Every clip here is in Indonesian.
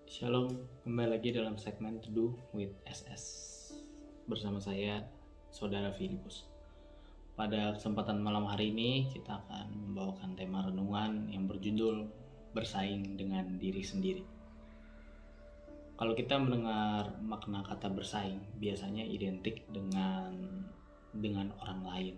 Shalom, kembali lagi dalam segmen Teduh with SS. Bersama saya, Saudara Filipus. Pada kesempatan malam hari ini, kita akan membawakan tema renungan yang berjudul Bersaing dengan Diri Sendiri. Kalau kita mendengar makna kata bersaing, biasanya identik dengan orang lain.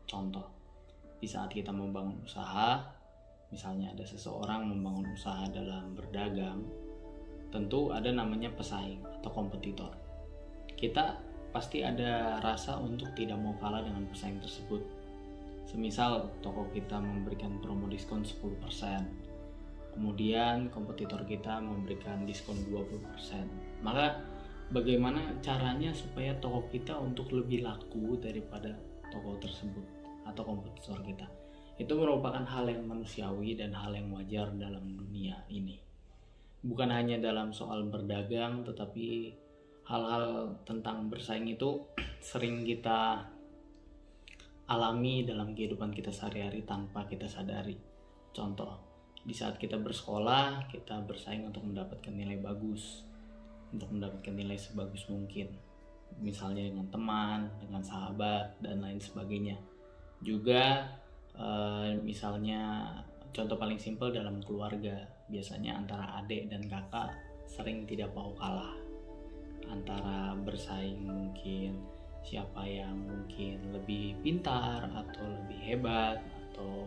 Contoh, di saat kita membangun usaha, misalnya ada seseorang membangun usaha dalam berdagang, tentu ada namanya pesaing atau kompetitor. Kita pasti ada rasa untuk tidak mau kalah dengan pesaing tersebut. Semisal toko kita memberikan promo diskon 10%, kemudian kompetitor kita memberikan diskon 20%. Maka bagaimana caranya supaya toko kita untuk lebih laku daripada toko tersebut atau kompetitor kita? Itu merupakan hal yang manusiawi dan hal yang wajar dalam dunia ini. Bukan hanya dalam soal berdagang, tetapi hal-hal tentang bersaing itu sering kita alami dalam kehidupan kita sehari-hari tanpa kita sadari. Contoh, di saat kita bersekolah, kita bersaing untuk mendapatkan nilai bagus, untuk mendapatkan nilai sebagus mungkin. Misalnya dengan teman, dengan sahabat, dan lain sebagainya. Juga misalnya contoh paling simpel dalam keluarga, biasanya antara adik dan kakak sering tidak mau kalah, antara bersaing mungkin siapa yang mungkin lebih pintar atau lebih hebat atau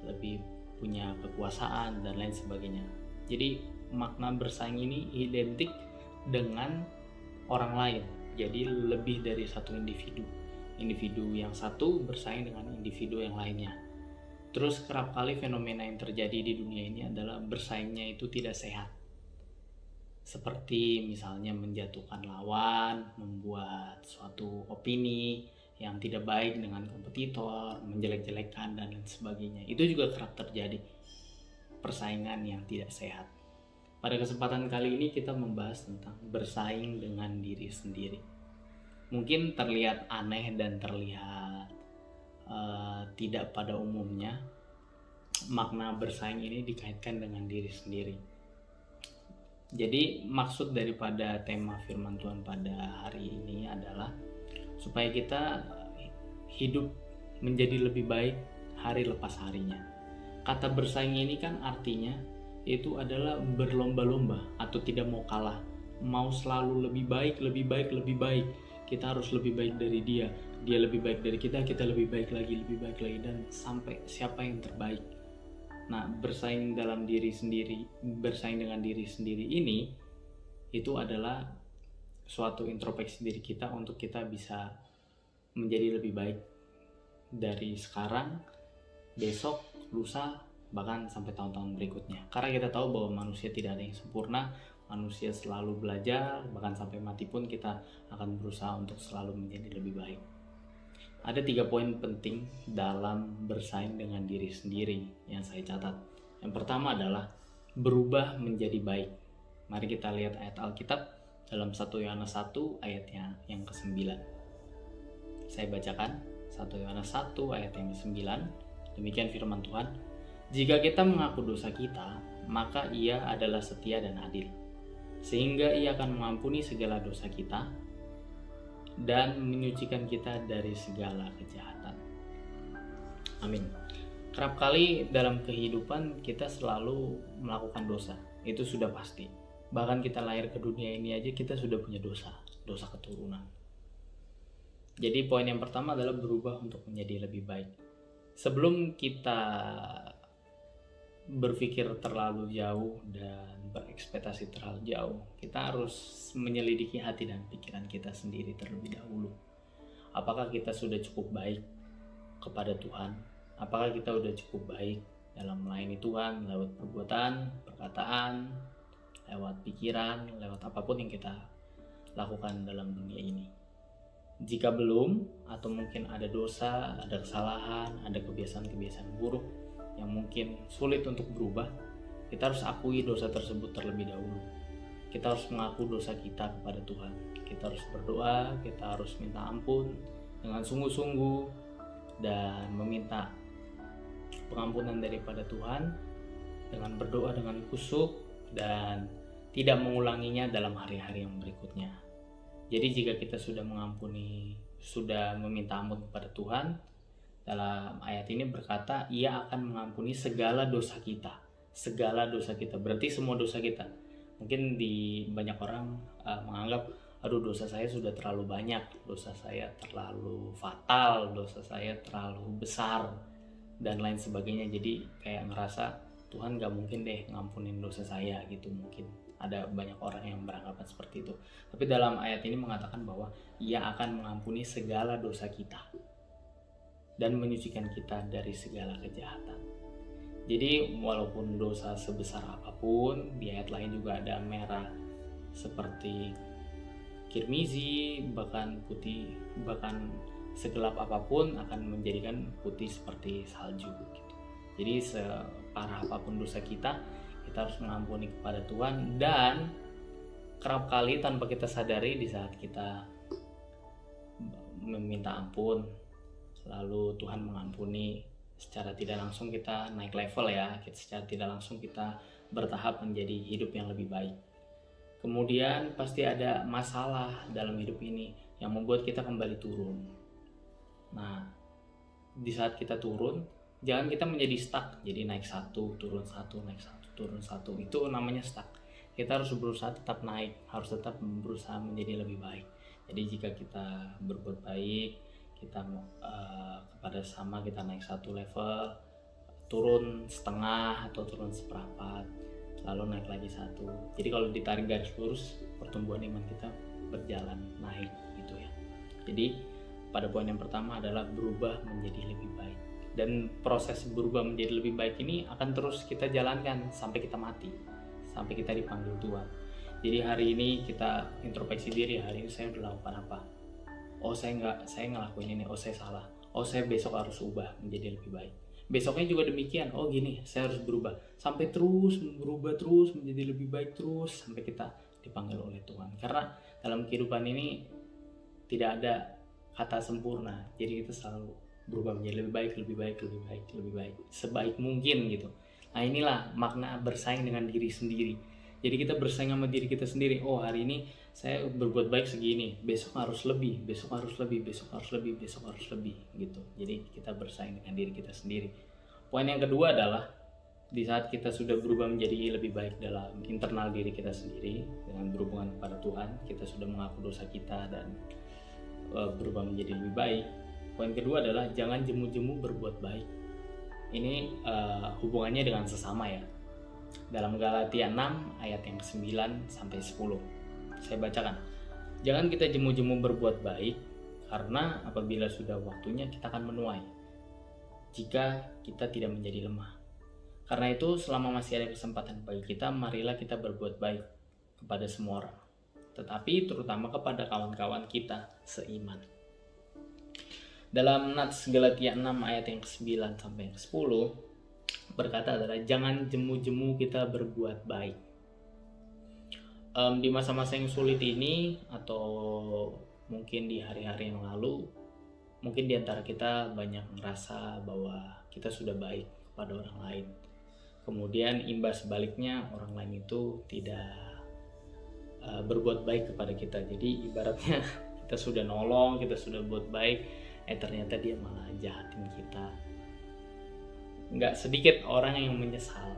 lebih punya kekuasaan dan lain sebagainya. Jadi makna bersaing ini identik dengan orang lain, jadi lebih dari satu individu yang satu bersaing dengan individu yang lainnya. Terus kerap kali fenomena yang terjadi di dunia ini adalah bersaingnya itu tidak sehat. Seperti misalnya menjatuhkan lawan, membuat suatu opini yang tidak baik dengan kompetitor, menjelek-jelekan dan lain sebagainya. Itu juga kerap terjadi, persaingan yang tidak sehat. Pada kesempatan kali ini kita membahas tentang bersaing dengan diri sendiri. Mungkin terlihat aneh dan terlihat tidak pada umumnya. Makna bersaing ini dikaitkan dengan diri sendiri. Jadi maksud daripada tema firman Tuhan pada hari ini adalah supaya kita hidup menjadi lebih baik hari lepas harinya. Kata bersaing ini kan artinya itu adalah berlomba-lomba atau tidak mau kalah, mau selalu lebih baik. Kita harus lebih baik dari dia lebih baik dari kita lebih baik lagi, dan sampai siapa yang terbaik. Nah, bersaing dengan diri sendiri ini itu adalah suatu introspeksi diri kita untuk kita bisa menjadi lebih baik dari sekarang, besok, lusa, bahkan sampai tahun-tahun berikutnya. Karena kita tahu bahwa manusia tidak ada yang sempurna, manusia selalu belajar, bahkan sampai mati pun kita akan berusaha untuk selalu menjadi lebih baik. Ada 3 poin penting dalam bersaing dengan diri sendiri yang saya catat. Yang pertama adalah berubah menjadi baik. Mari kita lihat ayat Alkitab dalam 1 Yohanes 1 ayatnya yang ke-9. Saya bacakan 1 Yohanes 1 ayat yang ke-9. Demikian firman Tuhan. Jika kita mengaku dosa kita, maka Ia adalah setia dan adil, sehingga Ia akan mengampuni segala dosa kita dan menyucikan kita dari segala kejahatan. Amin. Kerap kali dalam kehidupan kita selalu melakukan dosa, itu sudah pasti. Bahkan kita lahir ke dunia ini aja kita sudah punya dosa keturunan. Jadi poin yang pertama adalah berubah untuk menjadi lebih baik. Sebelum kita berpikir terlalu jauh dan berekspektasi terlalu jauh, kita harus menyelidiki hati dan pikiran kita sendiri terlebih dahulu. Apakah kita sudah cukup baik kepada Tuhan? Apakah kita sudah cukup baik dalam melayani Tuhan lewat perbuatan, perkataan, lewat pikiran, lewat apapun yang kita lakukan dalam dunia ini? Jika belum, atau mungkin ada dosa, ada kesalahan, ada kebiasaan-kebiasaan buruk yang mungkin sulit untuk berubah, kita harus akui dosa tersebut terlebih dahulu. Kita harus mengaku dosa kita kepada Tuhan. Kita harus berdoa, kita harus minta ampun dengan sungguh-sungguh dan meminta pengampunan daripada Tuhan dengan berdoa dengan khusyuk dan tidak mengulanginya dalam hari-hari yang berikutnya. Jadi jika kita sudah meminta ampun kepada Tuhan, dalam ayat ini berkata Ia akan mengampuni segala dosa kita. Segala dosa kita berarti semua dosa kita. Mungkin di banyak orang menganggap, aduh dosa saya sudah terlalu banyak, dosa saya terlalu fatal, dosa saya terlalu besar, dan lain sebagainya. Jadi kayak ngerasa Tuhan gak mungkin deh ngampunin dosa saya gitu. Mungkin ada banyak orang yang beranggapan seperti itu. Tapi dalam ayat ini mengatakan bahwa Ia akan mengampuni segala dosa kita dan menyucikan kita dari segala kejahatan. Jadi walaupun dosa sebesar apapun, di ayat lain juga ada merah seperti kirmizi, bahkan putih, bahkan segelap apapun akan menjadikan putih seperti salju gitu. Jadi separah apapun dosa kita harus mengampuni kepada Tuhan, dan kerap kali tanpa kita sadari di saat kita meminta ampun lalu Tuhan mengampuni, secara tidak langsung kita naik level ya, secara tidak langsung kita bertahap menjadi hidup yang lebih baik. Kemudian pasti ada masalah dalam hidup ini yang membuat kita kembali turun. Nah, di saat kita turun, jangan kita menjadi stuck, jadi naik satu, turun satu, naik satu, turun satu. Itu namanya stuck. Kita harus berusaha tetap naik, harus tetap berusaha menjadi lebih baik. Jadi jika kita berbuat baik, kita kepada sama kita naik satu level, turun setengah atau turun seperempat, lalu naik lagi satu. Jadi kalau ditarik garis lurus, pertumbuhan iman kita berjalan naik gitu ya. Jadi pada poin yang pertama adalah berubah menjadi lebih baik. Dan proses berubah menjadi lebih baik ini akan terus kita jalankan sampai kita mati, sampai kita dipanggil Tuhan. Jadi hari ini kita introspeksi diri, hari ini saya udah lakukan apa? Oh saya ngelakuin ini, oh saya salah, oh saya besok harus ubah menjadi lebih baik. Besoknya juga demikian, oh gini saya harus berubah, sampai terus berubah terus menjadi lebih baik terus sampai kita dipanggil oleh Tuhan. Karena dalam kehidupan ini tidak ada kata sempurna, jadi kita selalu berubah menjadi lebih baik, lebih baik, lebih baik, lebih baik, sebaik mungkin gitu. Nah inilah makna bersaing dengan diri sendiri. Jadi kita bersaing sama diri kita sendiri. Oh hari ini saya berbuat baik segini, besok harus lebih, besok harus lebih, besok harus lebih, besok harus lebih gitu. Jadi kita bersaing dengan diri kita sendiri. Poin yang kedua adalah di saat kita sudah berubah menjadi lebih baik dalam internal diri kita sendiri dengan berhubungan kepada Tuhan, kita sudah mengaku dosa kita dan berubah menjadi lebih baik. Poin kedua adalah jangan jemu-jemu berbuat baik. Ini hubungannya dengan sesama ya. Dalam Galatia 6 ayat yang 9 sampai 10. Saya bacakan. Jangan kita jemu-jemu berbuat baik, karena apabila sudah waktunya kita akan menuai jika kita tidak menjadi lemah. Karena itu selama masih ada kesempatan bagi kita, marilah kita berbuat baik kepada semua orang, tetapi terutama kepada kawan-kawan kita seiman. Dalam Nats Galatia 6 ayat yang 9 sampai yang 10 berkata adalah jangan jemu-jemu kita berbuat baik. Di masa-masa yang sulit ini atau mungkin di hari-hari yang lalu, mungkin di antara kita banyak merasa bahwa kita sudah baik kepada orang lain. Kemudian imbas sebaliknya orang lain itu tidak berbuat baik kepada kita. Jadi ibaratnya kita sudah nolong, kita sudah buat baik, ternyata dia malah jahatin kita. Nggak sedikit orang yang menyesal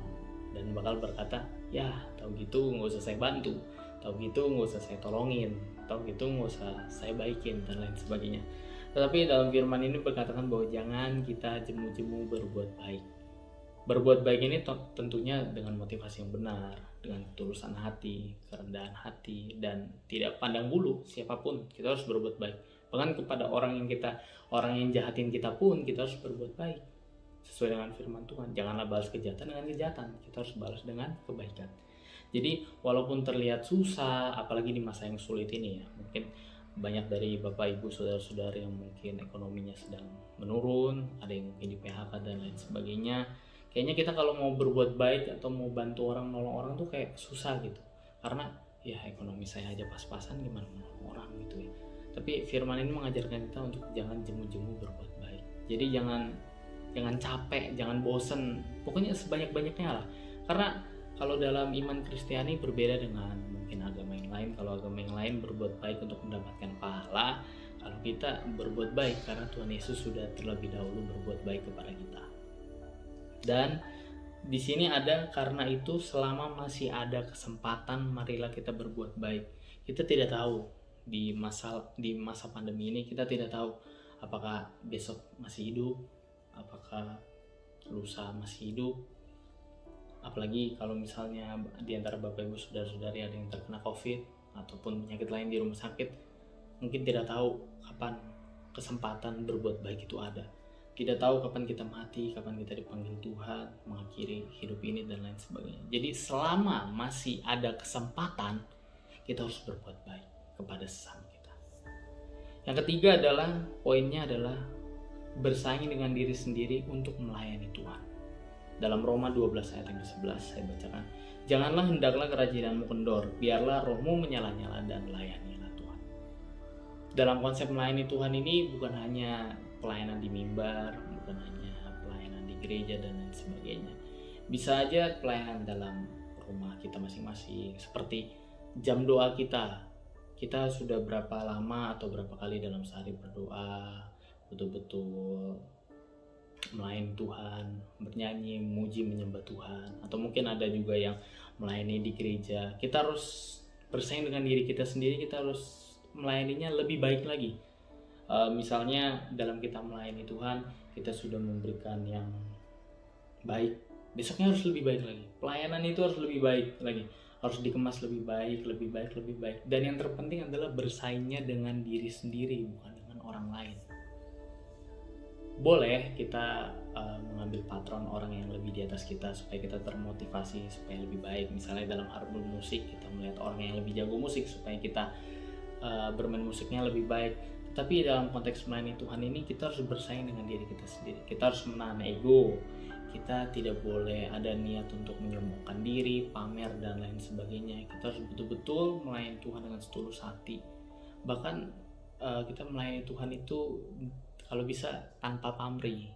dan bakal berkata, ya tahu gitu nggak usah saya bantu, tahu gitu nggak usah saya tolongin, tahu gitu nggak usah saya baikin dan lain sebagainya. Tetapi dalam firman ini berkatakan bahwa jangan kita jemu-jemu berbuat baik. Berbuat baik ini tentunya dengan motivasi yang benar, dengan ketulusan hati, kerendahan hati, dan tidak pandang bulu siapapun. Kita harus berbuat baik. Bahkan kepada orang yang jahatin kita pun kita harus berbuat baik sesuai dengan firman Tuhan. Janganlah balas kejahatan dengan kejahatan, kita harus balas dengan kebaikan. Jadi walaupun terlihat susah, apalagi di masa yang sulit ini ya, mungkin banyak dari bapak ibu saudara-saudari yang mungkin ekonominya sedang menurun, ada yang mungkin di PHK dan lain sebagainya. Kayaknya kita kalau mau berbuat baik atau mau bantu orang, nolong orang tuh kayak susah gitu, karena ya ekonomi saya aja pas-pasan, gimana nolong orang gitu ya. Tapi firman ini mengajarkan kita untuk jangan jemu-jemu berbuat baik. Jadi jangan capek, jangan bosen, pokoknya sebanyak-banyaknya lah. Karena Kalau dalam iman Kristiani berbeda dengan mungkin agama yang lain. Kalau agama yang lain berbuat baik untuk mendapatkan pahala, kalau kita berbuat baik karena Tuhan Yesus sudah terlebih dahulu berbuat baik kepada kita. Dan di sini ada, karena itu selama masih ada kesempatan marilah kita berbuat baik. Kita tidak tahu di masa pandemi ini, kita tidak tahu apakah besok masih hidup, apakah lusa masih hidup. Apalagi kalau misalnya di antara Bapak Ibu Saudara-saudari ada yang terkena COVID ataupun penyakit lain di rumah sakit, mungkin tidak tahu kapan kesempatan berbuat baik itu ada. Tidak tahu kapan kita mati, kapan kita dipanggil Tuhan mengakhiri hidup ini dan lain sebagainya. Jadi selama masih ada kesempatan, kita harus berbuat baik kepada sesama kita. Yang ketiga adalah, poinnya adalah bersaing dengan diri sendiri untuk melayani Tuhan. Dalam Roma 12 ayat yang ke-11 saya bacakan, janganlah hendaklah kerajinanmu kendor, biarlah rohmu menyala-nyala dan layanilah Tuhan. Dalam konsep melayani Tuhan ini bukan hanya pelayanan di mimbar, bukan hanya pelayanan di gereja dan lain sebagainya. Bisa aja pelayanan dalam rumah kita masing-masing, seperti jam doa kita. Kita sudah berapa lama atau berapa kali dalam sehari berdoa, betul-betul melayani Tuhan, bernyanyi, memuji, menyembah Tuhan. Atau mungkin ada juga yang melayani di gereja. Kita harus bersaing dengan diri kita sendiri, kita harus melayaninya lebih baik lagi. Misalnya dalam kita melayani Tuhan, kita sudah memberikan yang baik, besoknya harus lebih baik lagi. Pelayanan itu harus lebih baik lagi, harus dikemas lebih baik, lebih baik, lebih baik. Dan yang terpenting adalah bersaingnya dengan diri sendiri, bukan dengan orang lain. Boleh kita mengambil patron orang yang lebih di atas kita supaya kita termotivasi supaya lebih baik. Misalnya dalam hal musik, kita melihat orang yang lebih jago musik supaya kita bermain musiknya lebih baik. Tapi dalam konteks melayani Tuhan ini, kita harus bersaing dengan diri kita sendiri. Kita harus menahan ego. Kita tidak boleh ada niat untuk menyombongkan diri, pamer dan lain sebagainya. Kita harus betul-betul melayani Tuhan dengan setulus hati. Bahkan kita melayani Tuhan itu kalau bisa tanpa pamrih.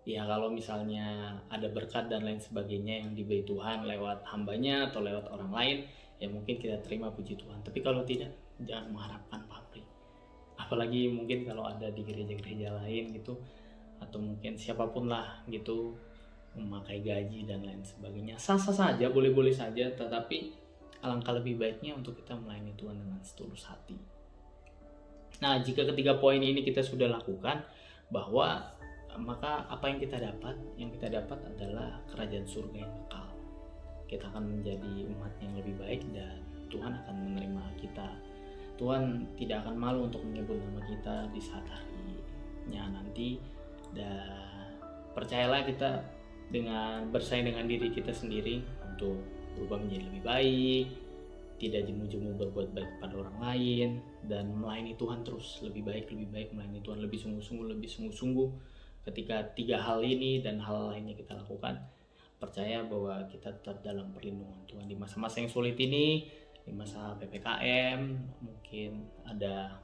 Ya kalau misalnya ada berkat dan lain sebagainya yang diberi Tuhan lewat hambanya atau lewat orang lain, ya mungkin kita terima, puji Tuhan. Tapi kalau tidak, jangan mengharapkan pamrih. Apalagi mungkin kalau ada di gereja-gereja lain gitu, atau mungkin siapapun lah gitu, memakai gaji dan lain sebagainya. Sah-sah saja, boleh-boleh saja, tetapi alangkah lebih baiknya untuk kita melayani Tuhan dengan setulus hati. Nah, jika ketiga poin ini kita sudah lakukan, bahwa maka apa yang kita dapat? Yang kita dapat adalah kerajaan surga yang kekal. Kita akan menjadi umat yang lebih baik dan Tuhan akan menerima kita. Tuhan tidak akan malu untuk menyebut nama kita di saat harinya nanti. Dan percayalah, kita dengan bersaing dengan diri kita sendiri untuk berubah menjadi lebih baik, tidak jemu-jemu berbuat baik kepada orang lain, dan melayani Tuhan terus lebih baik, melayani Tuhan lebih sungguh-sungguh. Ketika tiga hal ini dan hal lainnya kita lakukan, percaya bahwa kita tetap dalam perlindungan Tuhan di masa-masa yang sulit ini, di masa PPKM, mungkin ada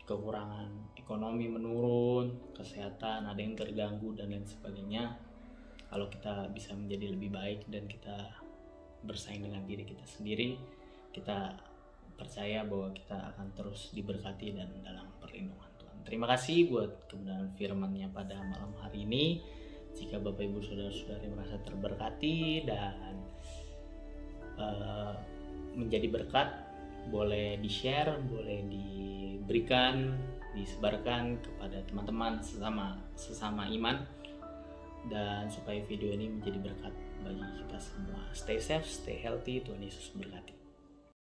kekurangan ekonomi menurun, kesehatan ada yang terganggu dan lain sebagainya. Kalau kita bisa menjadi lebih baik dan kita bersaing dengan diri kita sendiri, kita percaya bahwa kita akan terus diberkati dan dalam perlindungan Tuhan. Terima kasih buat kebenaran firman-Nya pada malam hari ini. Jika Bapak Ibu Saudara-saudari merasa terberkati dan menjadi berkat, boleh di-share, boleh diberikan, disebarkan kepada teman-teman sesama iman, dan supaya video ini menjadi berkat bagi kita semua. Stay safe, stay healthy, Tuhan Yesus memberkati.